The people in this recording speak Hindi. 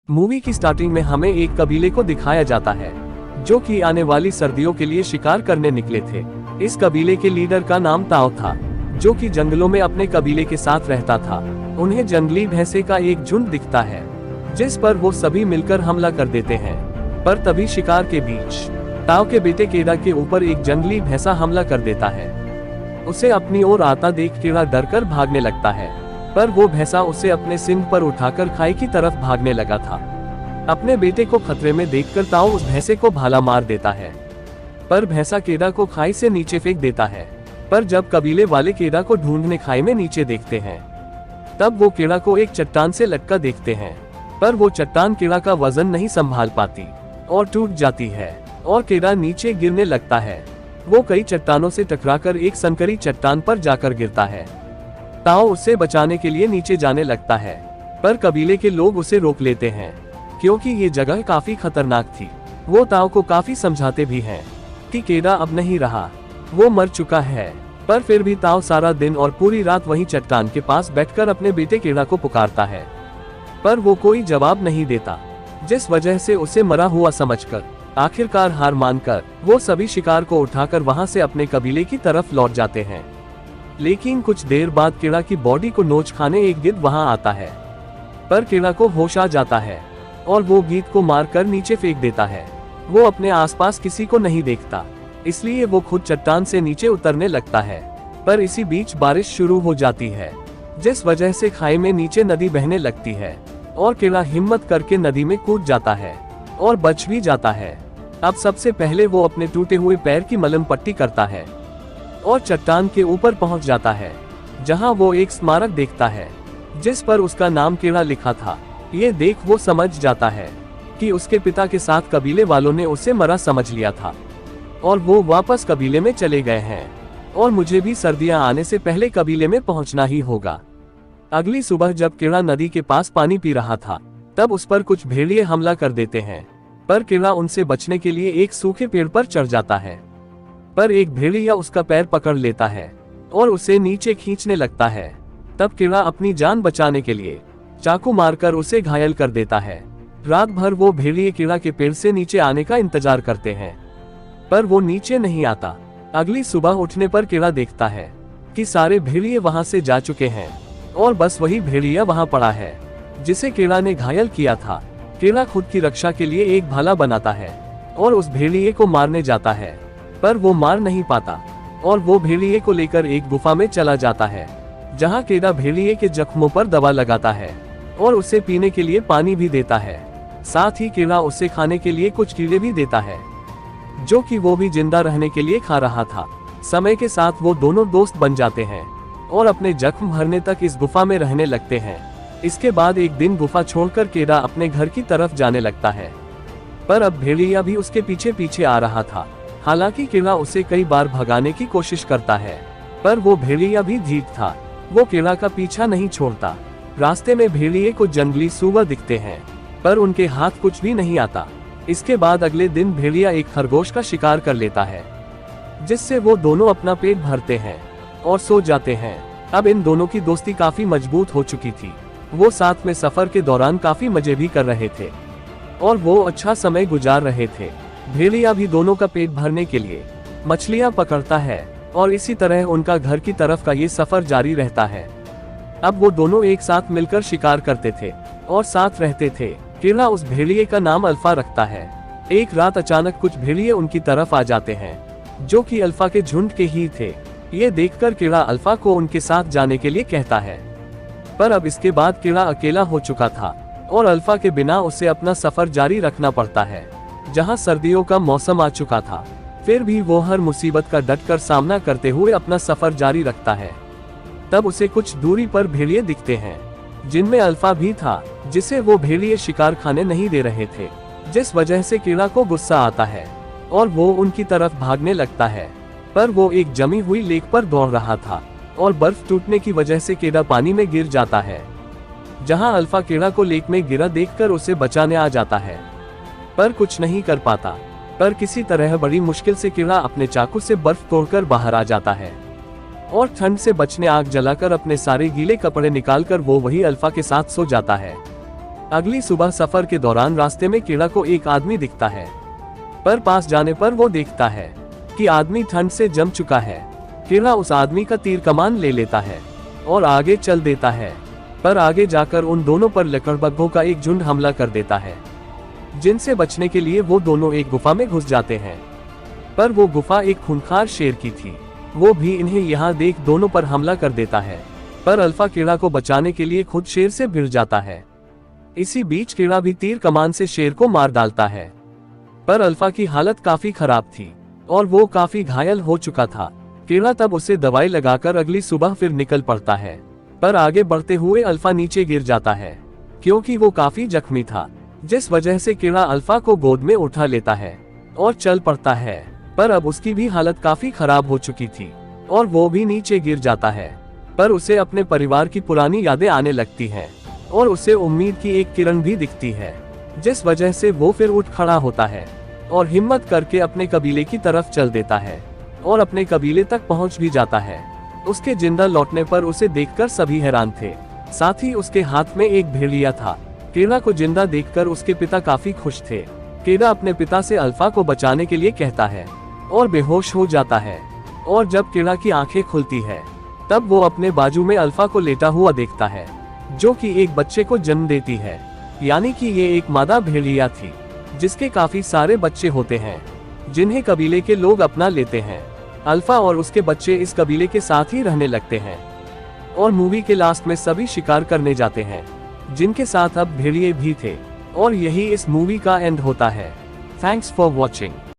मूवी की स्टार्टिंग में हमें एक कबीले को दिखाया जाता है जो कि आने वाली सर्दियों के लिए शिकार करने निकले थे। इस कबीले के लीडर का नाम ताओ था, जो कि जंगलों में अपने कबीले के साथ रहता था। उन्हें जंगली भैंसे का एक झुंड दिखता है जिस पर वो सभी मिलकर हमला कर देते हैं। पर तभी शिकार के बीच ताओ के बेटे केड़ा के ऊपर एक जंगली भैंसा हमला कर देता है। उसे अपनी ओर आता देख केड़ा डरकर भागने लगता है, पर वो भैंसा उसे अपने सींग पर उठाकर खाई की तरफ भागने लगा था। अपने बेटे को खतरे में देखकर ताओ उस भैंसे को भाला मार देता है, पर भैंसा केड़ा को खाई से नीचे फेंक देता है। पर जब कबीले वाले केड़ा को ढूंढने खाई में नीचे देखते हैं, तब वो केड़ा को एक चट्टान से लटका देखते हैं, पर वो चट्टान केड़ा का वजन नहीं संभाल पाती और टूट जाती है और केड़ा नीचे गिरने लगता है। वो कई चट्टानों से टकराकर एक संकरी चट्टान पर जाकर गिरता है। ताओ उसे बचाने के लिए नीचे जाने लगता है, पर कबीले के लोग उसे रोक लेते हैं क्योंकि ये जगह काफी खतरनाक थी। वो ताओ को काफी समझाते भी हैं कि केड़ा अब नहीं रहा, वो मर चुका है। पर फिर भी ताओ सारा दिन और पूरी रात वहीं चट्टान के पास बैठकर अपने बेटे केड़ा को पुकारता है, पर वो कोई जवाब नहीं देता, जिस वजह से उसे मरा हुआ समझकर आखिरकार हार मानकर वो सभी शिकार को उठाकर वहां से अपने कबीले की तरफ लौट जाते हैं। लेकिन कुछ देर बाद केड़ा की बॉडी को नोच खाने एक गिद्ध वहां आता है, पर केड़ा को होश आ जाता है और वो गिद्ध को मारकर नीचे फेंक देता है। वो अपने आसपास किसी को नहीं देखता, इसलिए वो खुद चट्टान से नीचे उतरने लगता है। पर इसी बीच बारिश शुरू हो जाती है, जिस वजह से खाई में नीचे नदी बहने लगती है और केड़ा हिम्मत करके नदी में कूद जाता है और बच भी जाता है। अब सबसे पहले वो अपने टूटे हुए पैर की मलहम पट्टी करता है और चट्टान के ऊपर पहुंच जाता है, जहां वो एक स्मारक देखता है जिस पर उसका नाम केड़ा लिखा था। ये देख वो समझ जाता है कि उसके पिता के साथ कबीले वालों ने उसे मरा समझ लिया था और वो वापस कबीले में चले गए हैं और मुझे भी सर्दियां आने से पहले कबीले में पहुंचना ही होगा। अगली सुबह जब केड़ा नदी के पास पानी पी रहा था, तब उस पर कुछ भेड़िए हमला कर देते हैं, पर केड़ा उनसे बचने के लिए एक सूखे पेड़ पर चढ़ जाता है। पर एक भेड़िया उसका पैर पकड़ लेता है और उसे नीचे खींचने लगता है। तब केड़ा अपनी जान बचाने के लिए चाकू मारकर उसे घायल कर देता है। रात भर वो भेड़िए केड़ा के पेड़ से नीचे आने का इंतजार करते हैं, पर वो नीचे नहीं आता। अगली सुबह उठने पर केड़ा देखता है कि सारे भेड़िए वहां से जा चुके हैं और बस वही भेड़िया वहां पड़ा है जिसे केड़ा ने घायल किया था। केड़ा खुद की रक्षा के लिए एक भाला बनाता है और उस भेड़िए को मारने जाता है, पर वो मार नहीं पाता और वो भेड़िए को लेकर एक गुफा में चला जाता है, जहां केड़ा भेड़िए के जख्मों पर दवा लगाता है और उसे पीने के लिए पानी भी देता है। साथ ही केड़ा उसे खाने के लिए कुछ कीड़े भी देता है, जो कि वो भी जिंदा रहने के लिए खा रहा था। समय के साथ वो दोनों दोस्त बन जाते हैं और अपने जख्म भरने तक इस गुफा में रहने लगते हैं। इसके बाद एक दिन गुफा छोड़कर केड़ा अपने घर की तरफ जाने लगता है, पर अब भेड़िया भी उसके पीछे पीछे आ रहा था। हालांकि केड़ा उसे कई बार भगाने की कोशिश करता है, पर वो भेड़िया भी ढीठ था, वो केड़ा का पीछा नहीं छोड़ता। रास्ते में भेड़िए को जंगली सूअर दिखते हैं, पर उनके हाथ कुछ भी नहीं आता। इसके बाद अगले दिन भेड़िया एक खरगोश का शिकार कर लेता है, जिससे वो दोनों अपना पेट भरते हैं और सो जाते हैं। अब इन दोनों की दोस्ती काफी मजबूत हो चुकी थी। वो साथ में सफर के दौरान काफी मजे भी कर रहे थे और वो अच्छा समय गुजार रहे थे। भेड़िया भी दोनों का पेट भरने के लिए मछलियां पकड़ता है और इसी तरह उनका घर की तरफ का ये सफर जारी रहता है। अब वो दोनों एक साथ मिलकर शिकार करते थे और साथ रहते थे। केड़ा उस भेड़िए का नाम अल्फा रखता है। एक रात अचानक कुछ भेड़िए उनकी तरफ आ जाते हैं, जो कि अल्फा के झुंड के ही थे। ये देखकर केड़ा अल्फा को उनके साथ जाने के लिए कहता है, पर अब इसके बाद केड़ा अकेला हो चुका था और अल्फा के बिना उसे अपना सफर जारी रखना पड़ता है। जहां सर्दियों का मौसम आ चुका था, फिर भी वो हर मुसीबत का डटकर सामना करते हुए अपना सफर जारी रखता है। तब उसे कुछ दूरी पर भेड़िए दिखते हैं, जिनमें अल्फा भी था, जिसे वो भेड़िए शिकार खाने नहीं दे रहे थे, जिस वजह से केड़ा को गुस्सा आता है और वो उनकी तरफ भागने लगता है। पर वो एक जमी हुई लेक पर दौड़ रहा था और बर्फ टूटने की वजह से केड़ा पानी में गिर जाता है, जहां अल्फा केड़ा को लेक में गिरा देखकर उसे बचाने आ जाता है, पर कुछ नहीं कर पाता। पर किसी तरह बड़ी मुश्किल से केड़ा अपने चाकू से बर्फ तोड़कर बाहर आ जाता है और ठंड से बचने आग जलाकर अपने सारे गीले कपड़े निकालकर वो वही अल्फा के साथ सो जाता है। अगली सुबह सफर के दौरान रास्ते में कीड़ा को एक आदमी दिखता है, पर पास जाने पर वो देखता है कि आदमी ठंड से जम चुका है। कीड़ा उस आदमी का तीर कमान ले लेता है और आगे चल देता है, पर आगे जाकर उन दोनों पर लकड़बग्घों का एक झुंड हमला कर देता है, जिनसे बचने के लिए वो दोनों एक गुफा में घुस जाते हैं। पर वो गुफा एक खूंखार शेर की थी, वो भी इन्हें यहाँ देख दोनों पर हमला कर देता है, पर अल्फा कीड़ा को बचाने के लिए खुद शेर से भिड़ जाता है। इसी बीच कीड़ा भी तीर कमान से शेर को मार डालता है, पर अल्फा की हालत काफी खराब थी और वो काफी घायल हो चुका था। कीड़ा तब उसे दवाई लगाकर अगली सुबह फिर निकल पड़ता है, पर आगे बढ़ते हुए अल्फा नीचे गिर जाता है क्योंकि वो काफी जख्मी था, जिस वजह से कीड़ा अल्फा को गोद में उठा लेता है और चल पड़ता है। पर अब उसकी भी हालत काफी खराब हो चुकी थी और वो भी नीचे गिर जाता है, पर उसे अपने परिवार की पुरानी यादें आने लगती हैं और उसे उम्मीद की एक किरण भी दिखती है, जिस वजह से वो फिर उठ खड़ा होता है और हिम्मत करके अपने कबीले की तरफ चल देता है और अपने कबीले तक पहुंच भी जाता है। उसके जिंदा लौटने पर उसे देखकर सभी हैरान थे, साथ ही उसके हाथ में एक भेड़िया था। कीड़ा को जिंदा देखकर उसके पिता काफी खुश थे। कीड़ा अपने पिता से अल्फा को बचाने के लिए कहता है और बेहोश हो जाता है, और जब कीड़ा की आंखें खुलती है तब वो अपने बाजू में अल्फा को लेटा हुआ देखता है, जो कि एक बच्चे को जन्म देती है। यानी कि ये एक मादा भेड़िया थी जिसके काफी सारे बच्चे होते हैं, जिन्हें कबीले के लोग अपना लेते हैं। अल्फा और उसके बच्चे इस कबीले के साथ ही रहने लगते हैं और मूवी के लास्ट में सभी शिकार करने जाते हैं, जिनके साथ अब भेड़िए भी थे। और यही इस मूवी का एंड होता है। Thanks for watching.